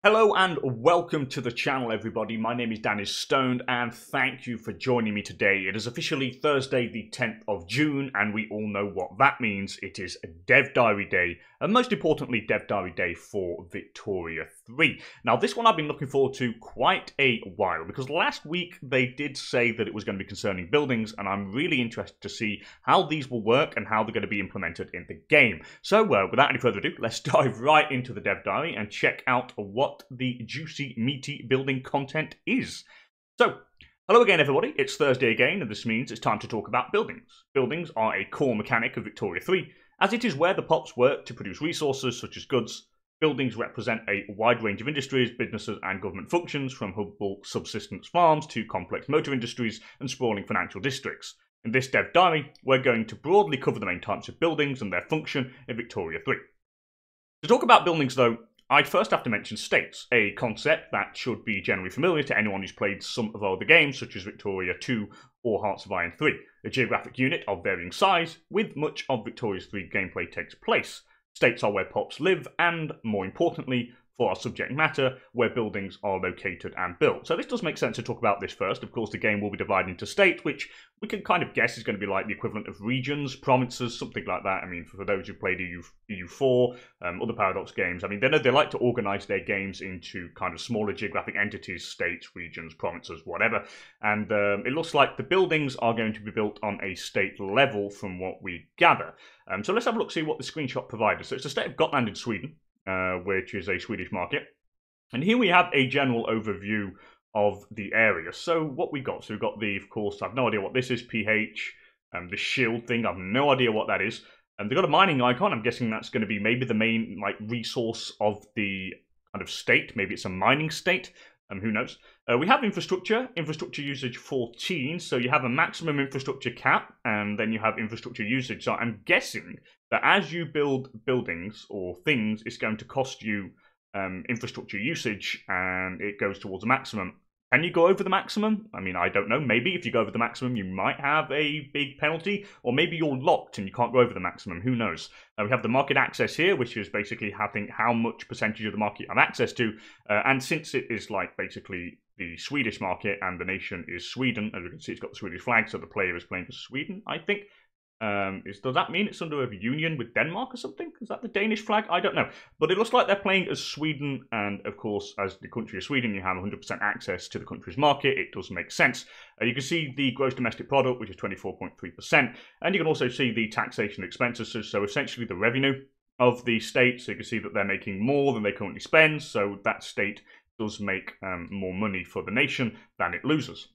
Hello and welcome to the channel, everybody. My name is DanIsStoned and thank you for joining me today. It is officially Thursday the 10th of June and we all know what that means. It is Dev Diary Day and most importantly Dev Diary Day for Victoria 3. Now this one I've been looking forward to quite a while because last week they did say that it was going to be concerning buildings and I'm really interested to see how these will work and how they're going to be implemented in the game. So without any further ado, let's dive right into the Dev Diary and check out what the juicy, meaty building content is. So, hello again everybody, it's Thursday again, and this means it's time to talk about buildings. Buildings are a core mechanic of Victoria 3, as it is where the pops work to produce resources such as goods. Buildings represent a wide range of industries, businesses and government functions, from humble subsistence farms to complex motor industries and sprawling financial districts. In this Dev Diary, we're going to broadly cover the main types of buildings and their function in Victoria 3. To talk about buildings though, I first have to mention states, a concept that should be generally familiar to anyone who's played some of our other games such as Victoria 2 or Hearts of Iron 3, a geographic unit of varying size with much of Victoria's 3 gameplay takes place. States are where pops live and, more importantly, for our subject matter, where buildings are located and built. So this does make sense to talk about this first. Of course, the game will be divided into states, which we can kind of guess is going to be like the equivalent of regions, provinces, something like that. I mean, for those who played EU4, other Paradox games, I mean, they like to organise their games into kind of smaller geographic entities, states, regions, provinces, whatever. And it looks like the buildings are going to be built on a state level from what we gather. So let's have a look, see what the screenshot provided. So it's the state of Gotland in Sweden, which is a Swedish market. And here we have a general overview of the area. So what we got, so we've got the, of course, I've no idea what this is, PH, the shield thing, I've no idea what that is. And they've got a mining icon, I'm guessing that's going to be maybe the main resource of the kind of state, maybe it's a mining state. Who knows? We have infrastructure usage 14, so you have a maximum infrastructure cap, and then you have infrastructure usage. So I'm guessing that as you build buildings or things, it's going to cost you infrastructure usage, and it goes towards a maximum. Can you go over the maximum? I mean, I don't know. Maybe if you go over the maximum, you might have a big penalty, or maybe you're locked and you can't go over the maximum. Who knows? We have the market access here, which is basically having how much percentage of the market you have access to. And since it is like basically the Swedish market and the nation is Sweden, as you can see, it's got the Swedish flag, so the player is playing for Sweden, I think. Does that mean it's under a union with Denmark or something? Is that the Danish flag? I don't know. But it looks like they're playing as Sweden, and of course, as the country of Sweden, you have 100% access to the country's market. It does make sense. You can see the gross domestic product, which is 24.3%, and you can also see the taxation expenses, so essentially the revenue of the state. So you can see that they're making more than they currently spend, so that state does make more money for the nation than it loses.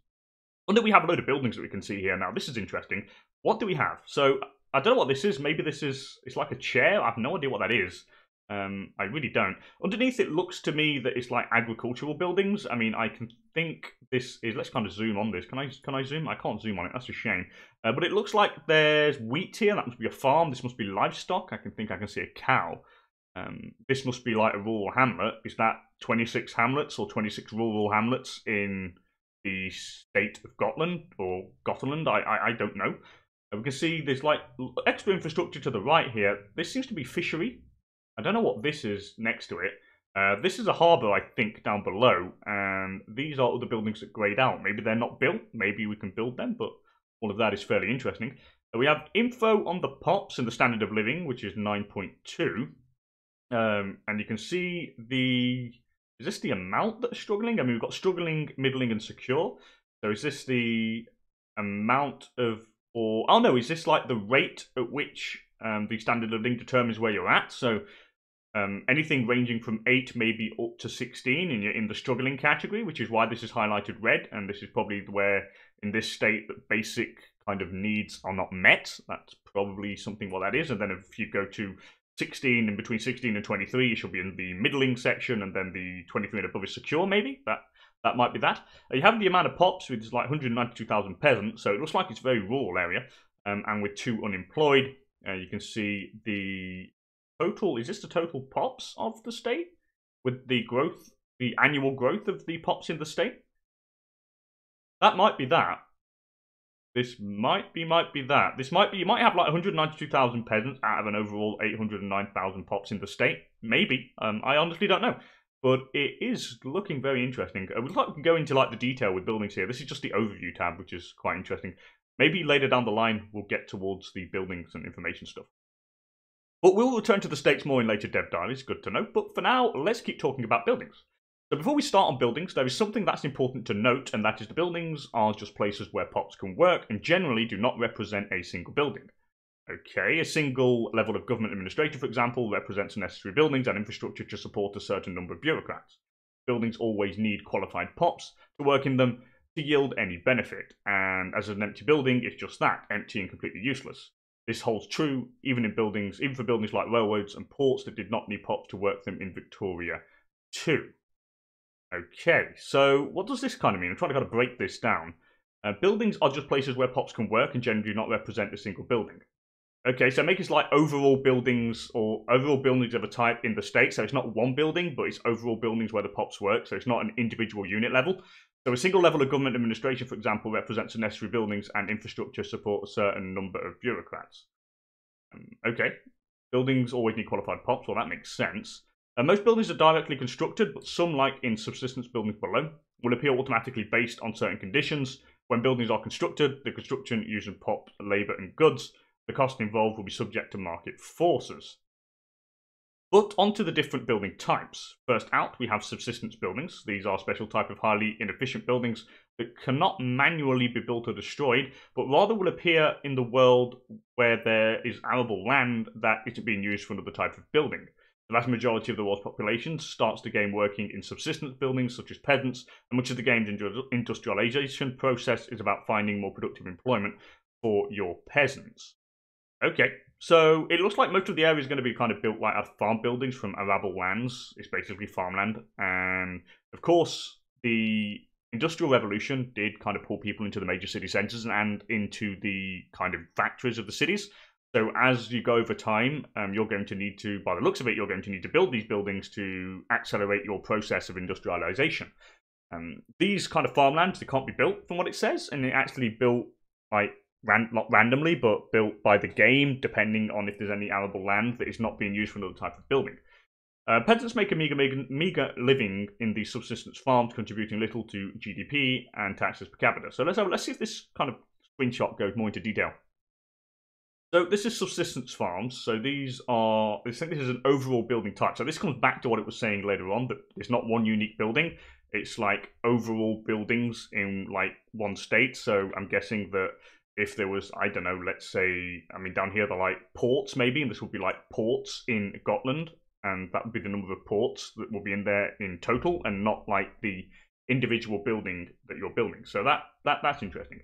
And then we have a load of buildings that we can see here. Now, this is interesting. What do we have? So, I don't know what this is. Maybe this is, it's like a chair. I have no idea what that is. I really don't. Underneath, it looks to me that it's like agricultural buildings. I mean, I can think this is, let's kind of zoom on this. Can I zoom? I can't zoom on it. That's a shame. But it looks like there's wheat here. That must be a farm. This must be livestock. I can see a cow. This must be like a rural hamlet. Is that 26 hamlets or 26 rural hamlets in the state of Gotland or Gotland? I don't know. We can see there's like extra infrastructure to the right here. This seems to be fishery. I don't know what this is next to it. This is a harbour, I think, down below, and these are other buildings that grade out. Maybe they're not built. Maybe we can build them, but all of that is fairly interesting. We have info on the pops and the standard of living, which is 9.2. And you can see the... Is this the amount that's struggling? I mean, we've got struggling, middling, and secure. So is this the amount of... Or oh no, is this like the rate at which the standard of living determines where you're at? So anything ranging from 8 maybe up to 16, and you're in the struggling category, which is why this is highlighted red. And this is probably where, in this state, that basic kind of needs are not met. That's probably something what that is. And then if you go to 16, and between 16 and 23, you should be in the middling section, and then the 23 and above is secure, maybe? That might be that. You have the amount of pops, which is like 192,000 peasants, so it looks like it's a very rural area, and with 2 unemployed. You can see the total, is this the total pops of the state? With the growth, the annual growth of the pops in the state? That might be that. This might be that. This might be, you might have like 192,000 peasants out of an overall 809,000 pops in the state. Maybe. I honestly don't know. but it is looking very interesting. We'd like to go into like the detail with buildings here. This is just the overview tab, which is quite interesting. Maybe later down the line, we'll get towards the buildings and information stuff. But we'll return to the states more in later dev diaries, good to know. But for now, let's keep talking about buildings. So before we start on buildings, there is something that's important to note, and that is the buildings are just places where pops can work and generally do not represent a single building. Okay, a single level of government administrator, for example, represents necessary buildings and infrastructure to support a certain number of bureaucrats. Buildings always need qualified pops to work in them to yield any benefit, and as an empty building, it's just that, empty and completely useless. This holds true even for buildings like railroads and ports that did not need pops to work them in Victoria too. Okay, so what does this kind of mean? I'm trying to kind of break this down. Buildings are just places where pops can work and generally do not represent a single building. Okay, so make it like overall buildings of a type in the state. So it's not one building, but it's overall buildings where the pops work. So it's not an individual unit level. So a single level of government administration, for example, represents the necessary buildings and infrastructure to support a certain number of bureaucrats. Okay, buildings always need qualified pops. Well, that makes sense. Most buildings are directly constructed, but some, like in subsistence buildings below, will appear automatically based on certain conditions. When buildings are constructed, the construction using pops, labour and goods, the cost involved will be subject to market forces. But onto the different building types. First out, we have subsistence buildings. These are a special type of highly inefficient buildings that cannot manually be built or destroyed, but rather will appear in the world where there is arable land that isn't being used for another type of building. The vast majority of the world's population starts the game working in subsistence buildings such as peasants, and much of the game's industrialization process is about finding more productive employment for your peasants. Okay, so it looks like most of the area is going to be kind of built like farm buildings from arable lands. It's basically farmland, and of course the Industrial Revolution did kind of pull people into the major city centres and into the kind of factories of the cities. So as you go over time, you're going to need to, by the looks of it, you're going to need to build these buildings to accelerate your process of industrialization. These kind of farmlands, they can't be built from what it says, and they're actually built like not randomly, but built by the game, depending on if there's any arable land that is not being used for another type of building. Peasants make a meager living in these subsistence farms, contributing little to GDP and taxes per capita. So let's see if this kind of screenshot goes more into detail. So this is subsistence farms. So I think this is an overall building type. So this comes back to what it was saying later on, that it's not one unique building. It's like overall buildings in like one state. So I'm guessing that if there was, I don't know, let's say, I mean, down here they're like ports maybe, and this would be like ports in Gotland, and that would be the number of ports that will be in there in total, and not like the individual building that you're building. So that's interesting.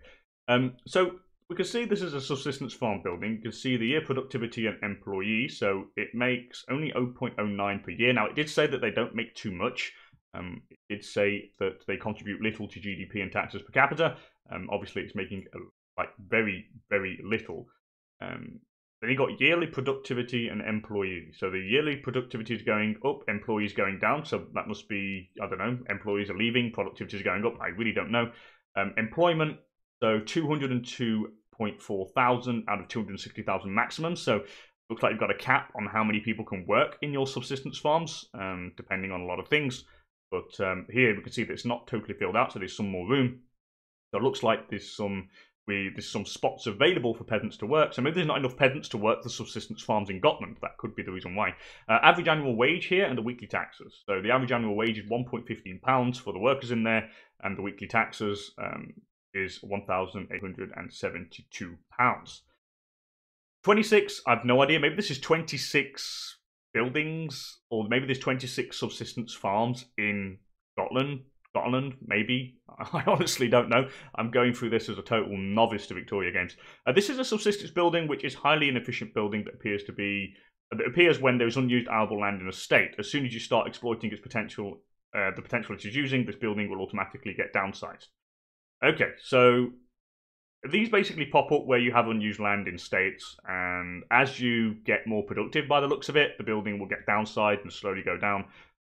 So we can see this is a subsistence farm building. You can see the year productivity and employees. So it makes only 0.09 per year. Now, it did say that they don't make too much. It did say that they contribute little to GDP and taxes per capita. Obviously, it's making like very, very little. Then you got yearly productivity and employees. So the yearly productivity is going up, employees going down. So that must be, I don't know, employees are leaving, productivity is going up. I really don't know. Employment. So 202.4 thousand out of 260,000 maximum. So looks like you've got a cap on how many people can work in your subsistence farms, depending on a lot of things. But here we can see that it's not totally filled out, so there's some more room. So it looks like there's some spots available for peasants to work. So maybe there's not enough peasants to work the subsistence farms in Gotland. That could be the reason why. Average annual wage here and the weekly taxes. So the average annual wage is £1.15 for the workers in there, and the weekly taxes is £1,872. 26, I've no idea. Maybe this is 26 buildings, or maybe there's 26 subsistence farms in Scotland, maybe. I honestly don't know. I'm going through this as a total novice to Victoria games. This is a subsistence building, which is highly inefficient building that appears when there is unused arable land in a state. As soon as you start exploiting its potential, the potential it is using, this building will automatically get downsized. Okay, so these basically pop up where you have unused land in states, and as you get more productive by the looks of it, the building will get downsized and slowly go down,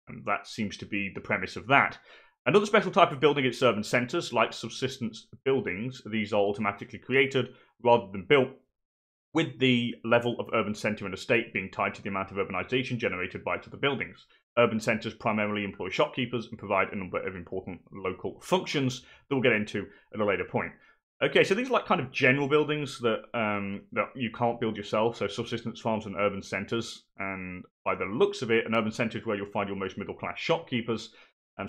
and that seems to be the premise of that. Another special type of building is urban centres, like subsistence buildings. These are automatically created rather than built, with the level of urban centre in a state being tied to the amount of urbanisation generated by each of the buildings. Urban centres primarily employ shopkeepers and provide a number of important local functions that we'll get into at a later point. Okay, so these are like kind of general buildings that that you can't build yourself, so subsistence farms and urban centres. And by the looks of it, an urban centre is where you'll find your most middle-class shopkeepers.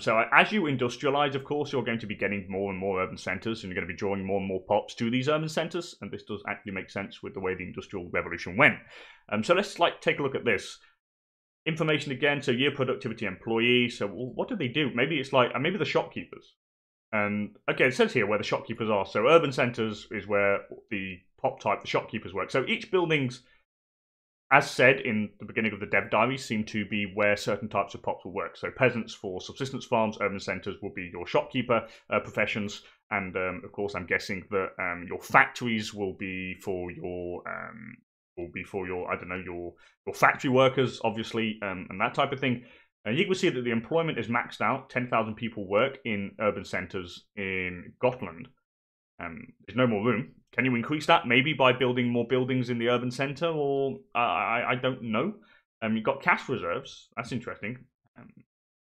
So as you industrialise, of course, you're going to be getting more and more urban centres, and you're going to be drawing more and more pops to these urban centres. And this does actually make sense with the way the Industrial Revolution went. So let's take a look at this. Information again, so year productivity employee. So what do they do? Maybe it's like, maybe the shopkeepers. And okay, it says here where the shopkeepers are. So urban centres is where the pop type, the shopkeepers work. So each building's, as said in the beginning of the dev diary, seem to be where certain types of pops will work. So peasants for subsistence farms, urban centres will be your shopkeeper professions. And of course, I'm guessing that your factories will be for your I don't know, your factory workers, obviously, and that type of thing. You can see that the employment is maxed out. 10,000 people work in urban centres in Gotland. There's no more room. Can you increase that? Maybe by building more buildings in the urban centre, or I don't know. You've got cash reserves. That's interesting.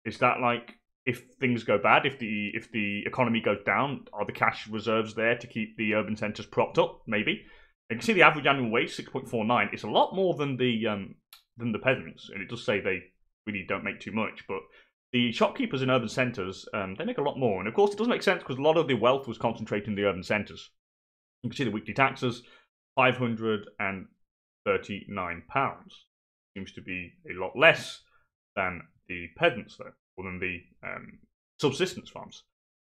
Is that like, if things go bad, if the economy goes down, are the cash reserves there to keep the urban centres propped up? Maybe. You can see the average annual wage, 6.49. It's a lot more than the peasants, and it does say they really don't make too much. But the shopkeepers in urban centres, they make a lot more. And of course, it does make sense because a lot of the wealth was concentrated in the urban centres. You can see the weekly taxes, £539. Seems to be a lot less than the peasants, though, or than the subsistence farms.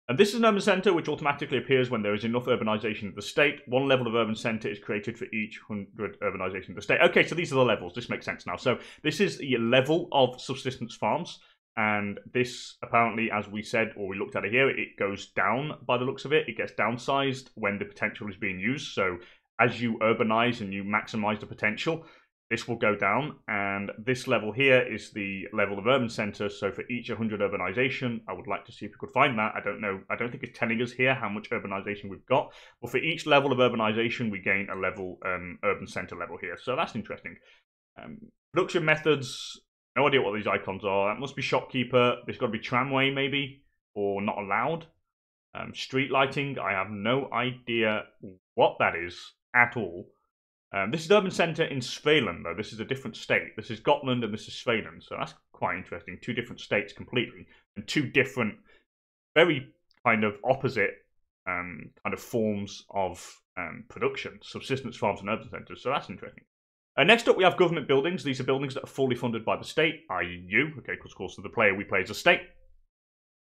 And this is an urban centre which automatically appears when there is enough urbanisation of the state. One level of urban centre is created for each 100 urbanisation of the state. Okay, so these are the levels. This makes sense now. So this is the level of subsistence farms. And this, apparently, as we said, or we looked at it here, it goes down by the looks of it. It gets downsized when the potential is being used. So as you urbanise and you maximise the potential, this will go down, and this level here is the level of urban centre. So for each 100 urbanisation, I would like to see if we could find that. I don't know. I don't think it's telling us here how much urbanisation we've got. But for each level of urbanisation, we gain a level, urban centre level here. So that's interesting. Production methods. No idea what these icons are. That must be shopkeeper. There's got to be tramway maybe, or not allowed. Street lighting. I have no idea what that is at all. This is urban centre in Svealand, though. This is a different state. This is Gotland and this is Svealand. So that's quite interesting. Two different states completely. And two different, very kind of opposite kind of forms of production. Subsistence farms and urban centres. So that's interesting. Next up, we have government buildings. These are buildings that are fully funded by the state, i.e. you. Okay, because of course the player we play is a state.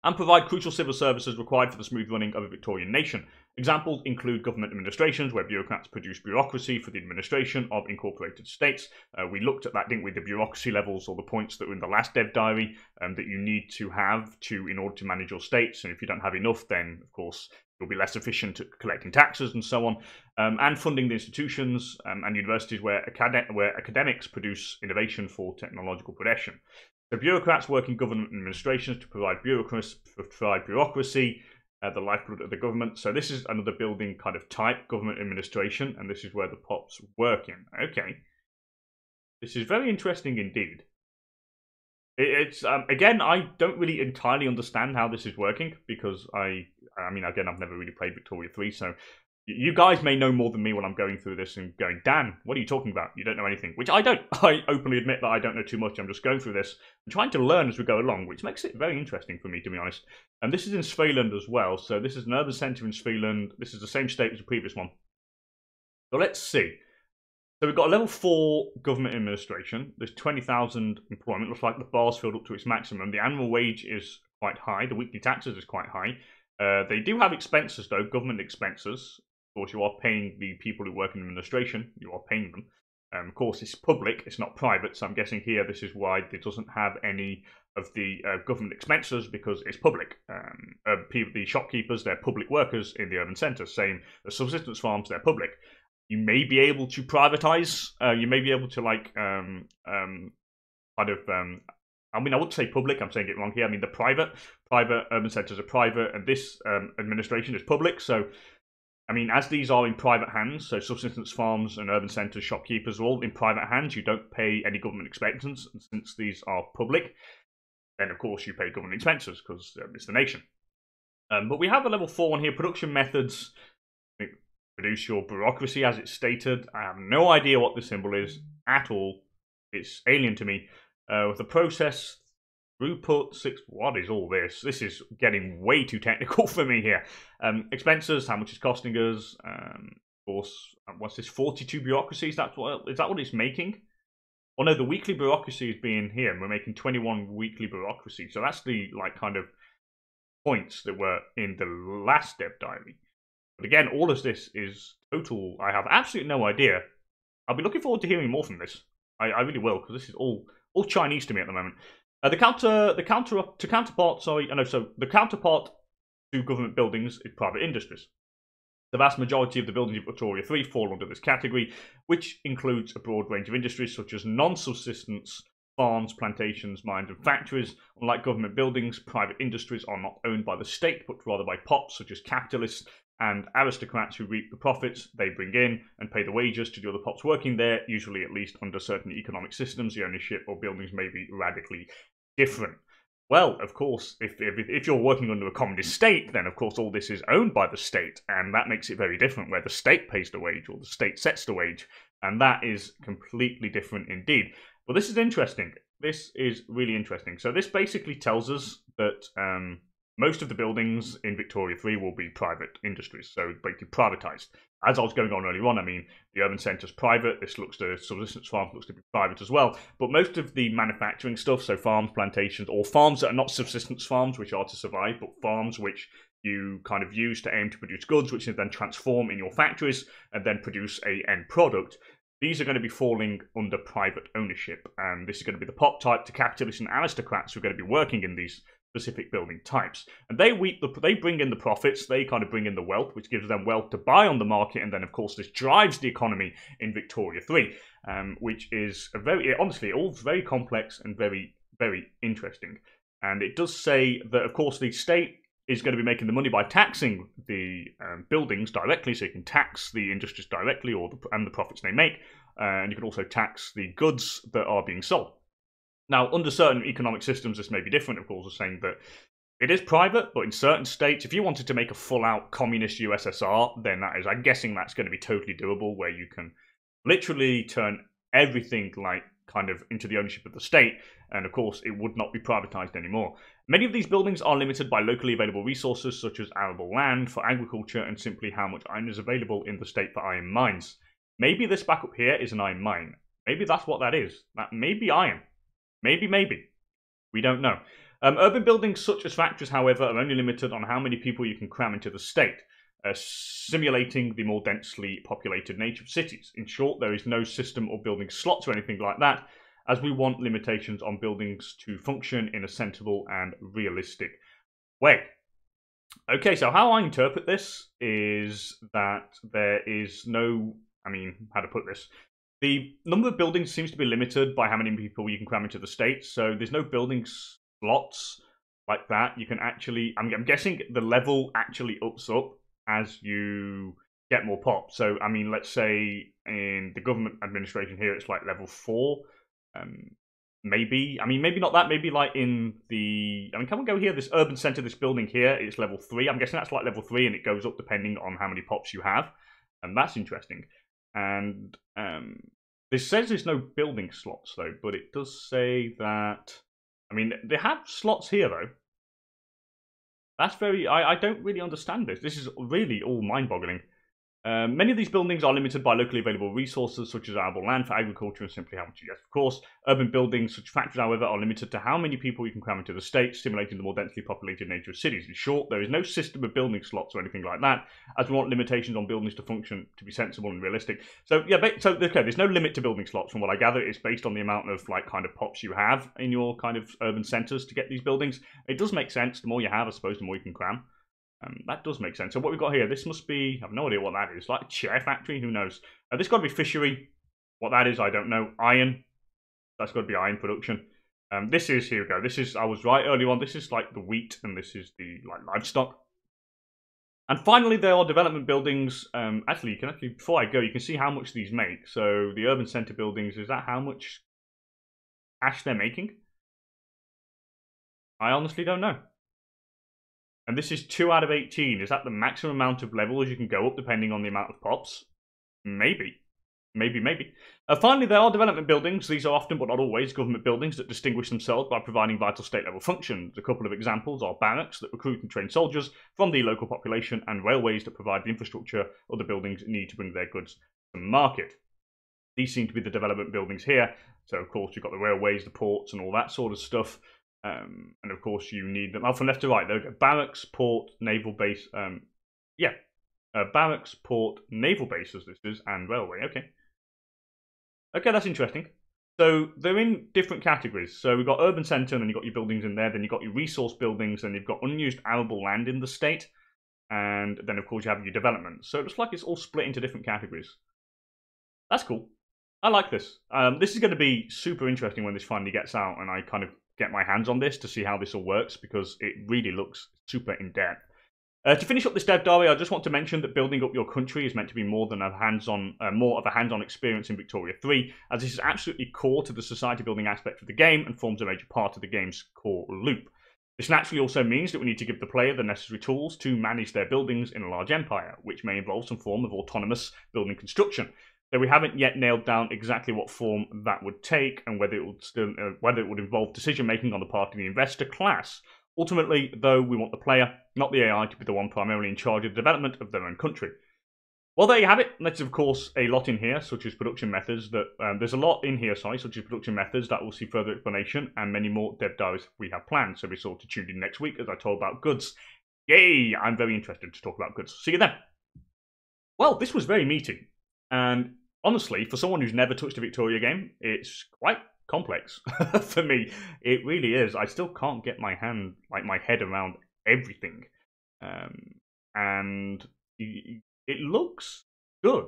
And provide crucial civil services required for the smooth running of a Victorian nation. Examples include government administrations, where bureaucrats produce bureaucracy for the administration of incorporated states. We looked at that, didn't we? The bureaucracy levels, or the points that were in the last dev diary, that you need to have in order to manage your states. And if you don't have enough, then, of course, you'll be less efficient at collecting taxes and so on. And funding the institutions and universities where academics produce innovation for technological progression. The bureaucrats work in government administrations to provide bureaucracy, the lifeblood of the government. So this is another building kind of type, government administration, and this is where the pops work in. Okay. This is very interesting indeed. It's again, I don't really entirely understand how this is working, because I mean, again, I've never really played Victoria 3, so you guys may know more than me when I'm going through this and going, Dan, what are you talking about? You don't know anything. Which I don't. I openly admit that I don't know too much. I'm just going through this and trying to learn as we go along, which makes it very interesting for me, to be honest. And this is in Svealand as well. So this is an urban centre in Svealand. This is the same state as the previous one. So let's see. So we've got a level 4 government administration. There's 20,000 employment. Looks like the bar's filled up to its maximum. The annual wage is quite high. The weekly taxes is quite high. They do have expenses, though, government expenses. Of course, you are paying the people who work in administration. You are paying them. Of course, it's public. It's not private. So I'm guessing here this is why it doesn't have any of the government expenses, because it's public. The shopkeepers, they're public workers in the urban centre. Same as subsistence farms, they're public. You may be able to privatise. You may be able to I mean, I wouldn't say public. I'm saying it wrong here. I mean, the private urban centres are private, and this administration is public. So I mean, as these are in private hands, so subsistence farms and urban centres, shopkeepers are all in private hands. You don't pay any government expenses, and since these are public, then of course you pay government expenses because it's the nation. But we have a level 4 one here, production methods. Reduce your bureaucracy, as it's stated. I have no idea what this symbol is at all. It's alien to me. With the process, throughput, 6. What is all this? This is getting way too technical for me here. Expenses, how much it's costing us. Of course, what's this? 42 bureaucracies. Is that what it's making? Oh no, the weekly bureaucracy is being here, and we're making 21 weekly bureaucracy. So that's the kind of points that were in the last dev diary. But again, all of this is total. I have absolutely no idea. I'll be looking forward to hearing more from this. I really will, because this is all Chinese to me at the moment. The counterpart to government buildings is private industries. The vast majority of the buildings of Victoria 3 fall under this category, which includes a broad range of industries such as non-subsistence farms, plantations, mines, and factories. Unlike government buildings, private industries are not owned by the state, but rather by pops such as capitalists and aristocrats who reap the profits they bring in and pay the wages to the other pops working there, usually at least under certain economic systems. The ownership of buildings may be radically different. Well, of course, if you're working under a communist state, then of course all this is owned by the state, and that makes it very different, where the state pays the wage or the state sets the wage, and that is completely different indeed. Well, this is interesting. This is really interesting. So this basically tells us that most of the buildings in Victoria 3 will be private industries, so basically privatised. As I was going on earlier on, I mean, the urban centre's private, subsistence farm looks to be private as well, but most of the manufacturing stuff, so farms, plantations, or farms that are not subsistence farms, which are to survive, but farms which you kind of use to aim to produce goods, which you then transform in your factories and then produce a end product, these are going to be falling under private ownership, and this is going to be the pop type to capitalists and aristocrats who are going to be working in these specific building types. And they bring in the profits, they kind of bring in the wealth, which gives them wealth to buy on the market, and then of course this drives the economy in Victoria 3, which is honestly, all very complex and very, very interesting. And it does say that of course the state is going to be making the money by taxing the buildings directly, so you can tax the industries directly and the profits they make, and you can also tax the goods that are being sold. Now, under certain economic systems, this may be different, of course, saying that it is private, but in certain states, if you wanted to make a full-out communist USSR, then I'm guessing that's going to be totally doable, where you can literally turn everything kind of into the ownership of the state, and of course it would not be privatized anymore. Many of these buildings are limited by locally available resources such as arable land for agriculture and simply how much iron is available in the state for iron mines. Maybe this back up here is an iron mine. Maybe that's what that is. That may be iron. Maybe. We don't know. Urban buildings such as factories, however, are only limited on how many people you can cram into the state, simulating the more densely populated nature of cities. In short, there is no system of building slots or anything like that, as we want limitations on buildings to function in a sensible and realistic way. Okay, so how I interpret this is that there is no, how to put this? The number of buildings seems to be limited by how many people you can cram into the state, so there's no building slots like that. You can actually, I'm guessing the level actually ups up as you get more pop. So, let's say in the government administration here, it's like level 4. Maybe not that. Maybe like in the, can we go here? This urban centre, this building here, it's level 3. I'm guessing that's like level 3, and it goes up depending on how many pops you have. And that's interesting. And this says there's no building slots though, but it does say that. They have slots here though. That's very. I don't really understand this. This is really all mind-boggling. Many of these buildings are limited by locally available resources, such as arable land for agriculture and simply how much you get. Of course, urban buildings, such as factories, however, are limited to how many people you can cram into the state, stimulating the more densely populated nature of cities. In short, there is no system of building slots or anything like that, as we want limitations on buildings to function to be sensible and realistic. So, yeah, okay, there's no limit to building slots from what I gather. It's based on the amount of, kind of pops you have in your kind of urban centres to get these buildings. It does make sense. The more you have, I suppose, the more you can cram. That does make sense. So what we've got here, this must be, I have no idea what that is. Like a chair factory? Who knows? This got to be fishery. What that is, I don't know. Iron. That's got to be iron production. This is, here we go. This is, I was right earlier on. This is like the wheat, and this is the livestock. And finally, there are development buildings. Actually, before I go, you can see how much these make. So the urban center buildings, is that how much cash they're making? I honestly don't know. And this is 2 out of 18. Is that the maximum amount of levels you can go up depending on the amount of pops? Maybe. Maybe. Finally, there are development buildings. These are often, but not always, government buildings that distinguish themselves by providing vital state-level functions. A couple of examples are barracks that recruit and train soldiers from the local population, and railways that provide the infrastructure other buildings need to bring their goods to market. These seem to be the development buildings here. So, of course, you've got the railways, the ports, and all that sort of stuff. And, of course, you need them. Oh, from left to right, there we go. Barracks, port, naval base. Barracks, port, naval bases, this is, and railway. Okay. Okay, that's interesting. So they're in different categories. So we've got urban centre, and then you've got your buildings in there. Then you've got your resource buildings, and you've got unused arable land in the state. And then, of course, you have your development. So it looks like it's all split into different categories. That's cool. I like this. This is going to be super interesting when this finally gets out, and I kind of get my hands on this to see how this all works, because it really looks super in-depth. To finish up this dev diary, I just want to mention that building up your country is meant to be more of a hands-on experience in Victoria 3, as this is absolutely core to the society building aspect of the game and forms a major part of the game's core loop. This naturally also means that we need to give the player the necessary tools to manage their buildings in a large empire, which may involve some form of autonomous building construction. Though we haven't yet nailed down exactly what form that would take and whether it would involve decision making on the part of the investor class. Ultimately, though, we want the player, not the AI, to be the one primarily in charge of the development of their own country. Well, there you have it. There's, of course, a lot in here, such as production methods there's a lot in here, such as production methods that will see further explanation, and many more dev diaries we have planned. So be sure to tune in next week as I talk about goods. Yay! I'm very interested to talk about goods. See you then. Well, this was very meaty, and honestly, for someone who's never touched a Victoria game, it's quite complex for me. It really is. I still can't get my head around everything, and it looks good.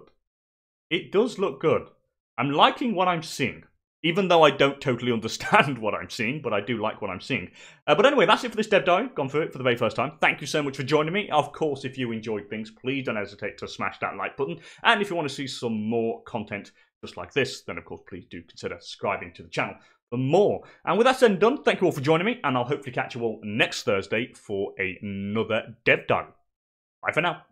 It does look good. I'm liking what I'm seeing, even though I don't totally understand what I'm seeing, but I do like what I'm seeing. But anyway, that's it for this dev diary. Gone through it for the very first time. Thank you so much for joining me. Of course, if you enjoyed things, please don't hesitate to smash that like button. And if you want to see some more content just like this, then of course please do consider subscribing to the channel for more. And with that said and done, thank you all for joining me, and I'll hopefully catch you all next Thursday for another dev diary. Bye for now.